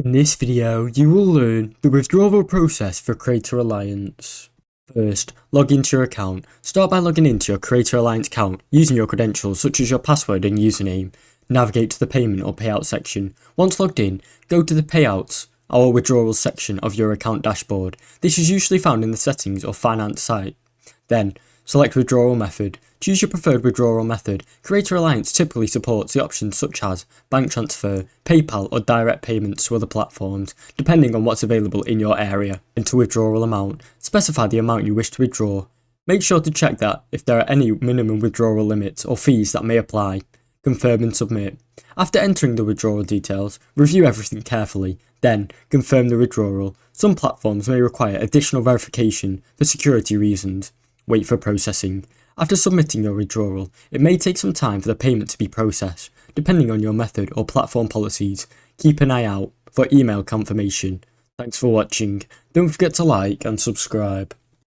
In this video, you will learn the withdrawal process for Creator Alliance. First, log into your account. Start by logging into your Creator Alliance account using your credentials such as your password and username. Navigate to the payment or payout section. Once logged in, go to the payouts or withdrawals section of your account dashboard. This is usually found in the settings or finance site. Then, select withdrawal method. Choose your preferred withdrawal method. Creator Alliance typically supports the options such as bank transfer, PayPal or direct payments to other platforms, depending on what's available in your area. Enter withdrawal amount. Specify the amount you wish to withdraw. Make sure to check that if there are any minimum withdrawal limits or fees that may apply. Confirm and submit. After entering the withdrawal details, review everything carefully, then confirm the withdrawal. Some platforms may require additional verification for security reasons. Wait for processing. After submitting your withdrawal, it may take some time for the payment to be processed, depending on your method or platform policies. Keep an eye out for email confirmation. Thanks for watching. Don't forget to like and subscribe.